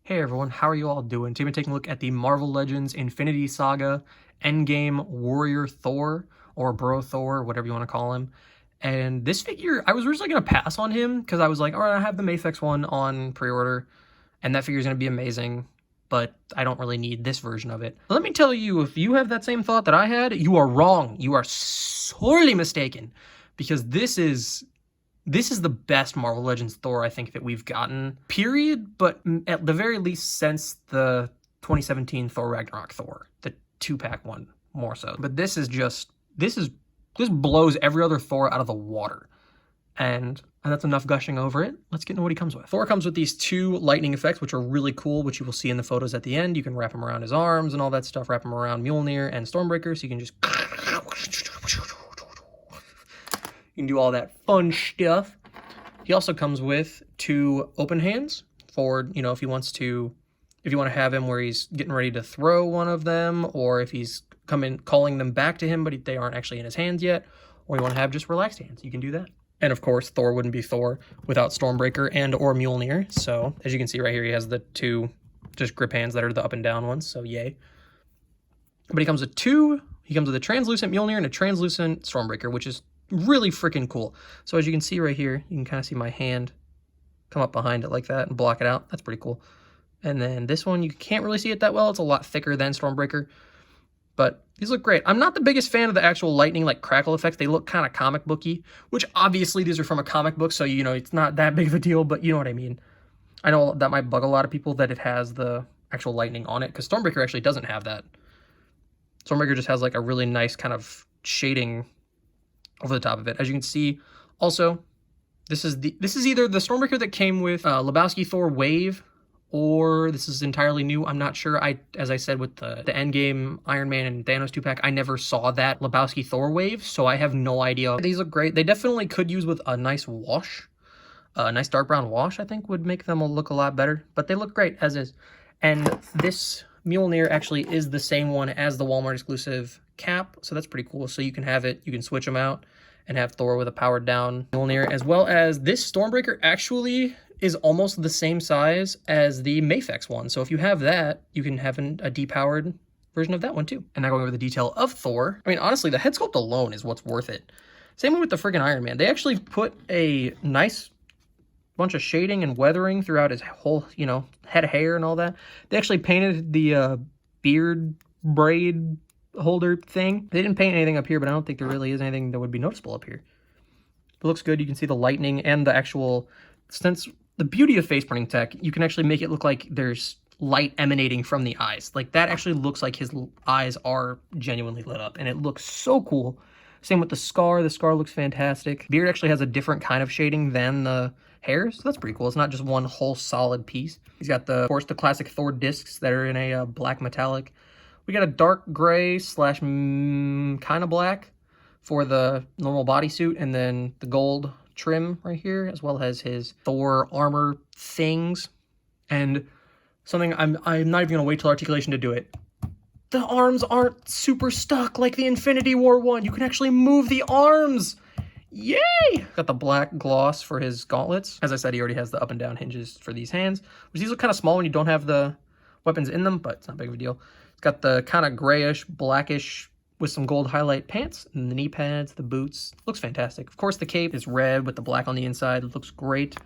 Hey everyone, how are you all doing? Today we're taking a look at the Marvel Legends Infinity Saga Endgame Warrior Thor, or Bro Thor, whatever you want to call him. And this figure, I was originally going to pass on him because I was like, all right, I have the Mafex one on pre-order, and that figure is going to be amazing, but I don't really need this version of it. Let me tell you, if you have that same thought that I had, you are wrong. You are sorely mistaken, because this is the best Marvel Legends Thor I think that we've gotten, period, but at the very least since the 2017 Thor Ragnarok Thor, the 2-pack one more so. But this blows every other Thor out of the water. And that's enough gushing over it. Let's get into what he comes with. Thor comes with these 2 lightning effects, which are really cool, which you will see in the photos at the end. You can wrap him around his arms and all that stuff, wrap him around Mjolnir and Stormbreaker, so you can just... You can do all that fun stuff. He also comes with 2 open hands for, you know, if you want to have him where he's getting ready to throw one of them, or if he's calling them back to him, but they aren't actually in his hands yet, or you want to have just relaxed hands, you can do that. And of course, Thor wouldn't be Thor without Stormbreaker and or Mjolnir. So as you can see right here, he has the 2 just grip hands that are the up and down ones, so yay. But he comes with 2, he comes with a translucent Mjolnir and a translucent Stormbreaker, which is really freaking cool. So as you can see right here, you can kind of see my hand come up behind it like that and block it out. That's pretty cool. And then this one, you can't really see it that well. It's a lot thicker than Stormbreaker, but these look great. I'm not the biggest fan of the actual lightning, like crackle effects. They look kind of comic booky, which obviously these are from a comic book, so you know it's not that big of a deal, but you know what I mean. I know that might bug a lot of people that it has the actual lightning on it, because Stormbreaker actually doesn't have that. Stormbreaker just has like a really nice kind of shading over the top of it. As you can see, also, this is either the Stormbreaker that came with Lebowski Thor Wave, or this is entirely new. I'm not sure. As I said with the Endgame Iron Man and Thanos 2-pack, I never saw that Lebowski Thor Wave, so I have no idea. These look great. They definitely could use with a nice wash. A nice dark brown wash, I think, would make them look a lot better, but they look great as is. And this Mjolnir actually is the same one as the Walmart exclusive cap, so that's pretty cool. So you can have it, you can switch them out and have Thor with a powered down Mjolnir, as well as this Stormbreaker actually is almost the same size as the Mafex one. So if you have that, you can have a depowered version of that one too. And now going over the detail of Thor, I mean, honestly, the head sculpt alone is what's worth it. Same way with the friggin' Iron Man. They actually put a nice bunch of shading and weathering throughout his whole, you know, head of hair and all that. They actually painted the beard braid holder thing. They didn't paint anything up here, but I don't think there really is anything that would be noticeable up here. It looks good. You can see the lightning and the actual, since the beauty of face printing tech, you can actually make it look like there's light emanating from the eyes. Like that actually looks like his eyes are genuinely lit up, and it looks so cool. Same with the scar. The scar looks fantastic. Beard actually has a different kind of shading than the hair, so that's pretty cool. It's not just one whole solid piece. He's got of course, the classic Thor discs that are in a black metallic. We got a dark gray slash kind of black for the normal bodysuit, and then the gold trim right here, as well as his Thor armor things. And something I'm not even gonna wait till Articulation to do it. The arms aren't super stuck like the Infinity War one. You can actually move the arms. Yay! Got the black gloss for his gauntlets. As I said, he already has the up and down hinges for these hands, which these look kind of small when you don't have the weapons in them, but it's not big of a deal. It's got the kind of grayish, blackish with some gold highlight pants, and the knee pads, the boots. Looks fantastic. Of course, the cape is red with the black on the inside. It looks great.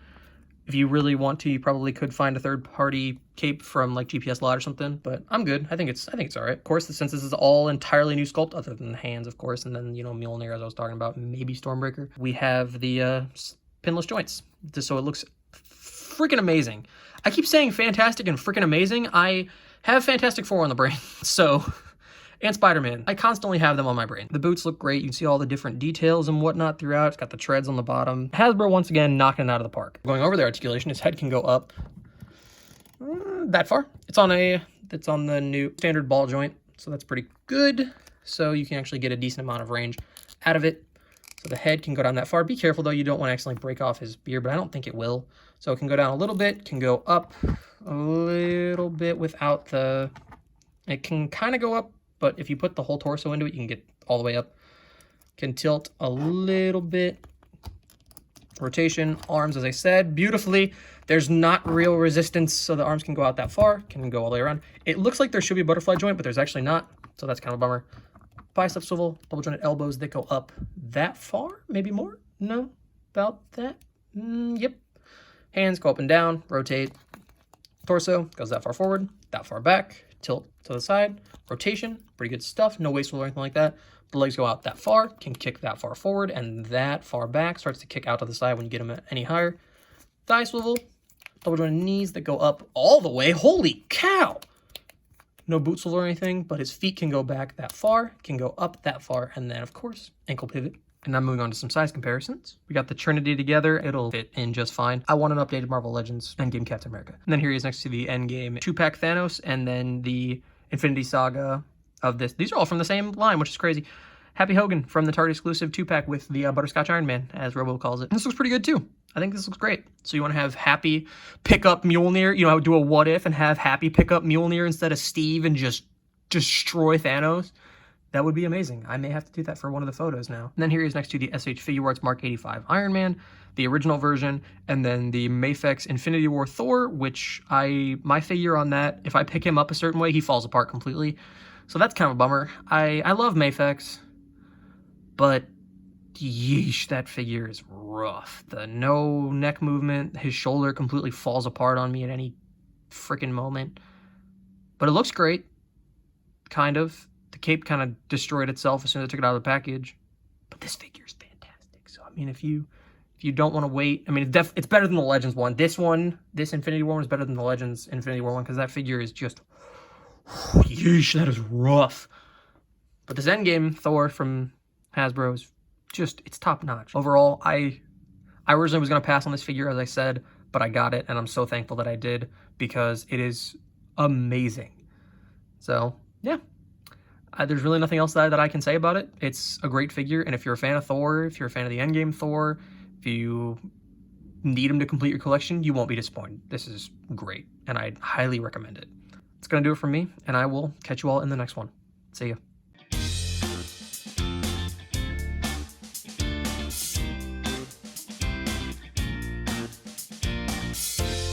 If you really want to, you probably could find a third-party cape from like GPS Lot or something, but I'm good. I think it's all right. Of course, since this is all entirely new sculpt, other than the hands, of course, and then, you know, Mjolnir, as I was talking about, maybe Stormbreaker. We have the pinless joints, just so it looks freaking amazing. I keep saying fantastic and freaking amazing. I have Fantastic Four on the brain, so... And Spider-Man. I constantly have them on my brain. The boots look great. You can see all the different details and whatnot throughout. It's got the treads on the bottom. Hasbro, once again, knocking it out of the park. Going over the articulation, his head can go up that far. It's on the new standard ball joint, so that's pretty good. So you can actually get a decent amount of range out of it. So the head can go down that far. Be careful, though. You don't want to accidentally break off his beard, but I don't think it will. So it can go down a little bit, can go up a little bit without the... It can kind of go up, but if you put the whole torso into it, you can get all the way up. Can tilt a little bit. Rotation, arms, as I said, beautifully. There's not real resistance, so the arms can go out that far, can go all the way around. It looks like there should be a butterfly joint, but there's actually not, so that's kind of a bummer. Bicep swivel, double jointed elbows that go up that far, maybe more? No, about that. Yep. Hands go up and down, rotate. Torso goes that far forward, that far back, tilt to the side, rotation, pretty good stuff. No waist or anything like that. The legs go out that far, can kick that far forward, and that far back starts to kick out to the side when you get them any higher. Thigh swivel, double jointed knees that go up all the way. Holy cow! No boot swivel or anything, but his feet can go back that far, can go up that far, and then, of course, ankle pivot. And now moving on to some size comparisons. We got the Trinity together. It'll fit in just fine. I want an updated Marvel Legends Endgame Captain America. And then here he is next to the Endgame 2-pack Thanos, and then the Infinity Saga of this. These are all from the same line, which is crazy. Happy Hogan from the Target exclusive 2-pack with the Butterscotch Iron Man, as Robo calls it. And this looks pretty good too. I think this looks great. So you want to have Happy pick up Mjolnir, you know, do a what if and have Happy pick up Mjolnir instead of Steve and just destroy Thanos. That would be amazing. I may have to do that for one of the photos now. And then here he is next to the SH Figure Arts Mark 85 Iron Man, the original version, and then the Mafex Infinity War Thor, which my figure on that, if I pick him up a certain way, he falls apart completely. So that's kind of a bummer. I love Mafex, but yeesh, that figure is rough. The no neck movement, his shoulder completely falls apart on me at any freaking moment. But it looks great, kind of. The cape kind of destroyed itself as soon as I took it out of the package. But this figure is fantastic. So, I mean, if you don't want to wait, I mean, it's better than the Legends one. This Infinity War one is better than the Legends Infinity War one because that figure is just, yeesh, that is rough. But this Endgame Thor from Hasbro is just, it's top notch. Overall, I originally was going to pass on this figure, as I said, but I got it, and I'm so thankful that I did because it is amazing. So, yeah. There's really nothing else that I can say about it. It's a great figure, and if you're a fan of Thor, if you're a fan of the Endgame Thor, if you need him to complete your collection, you won't be disappointed. This is great, and I'd highly recommend it. It's going to do it for me, and I will catch you all in the next one. See ya.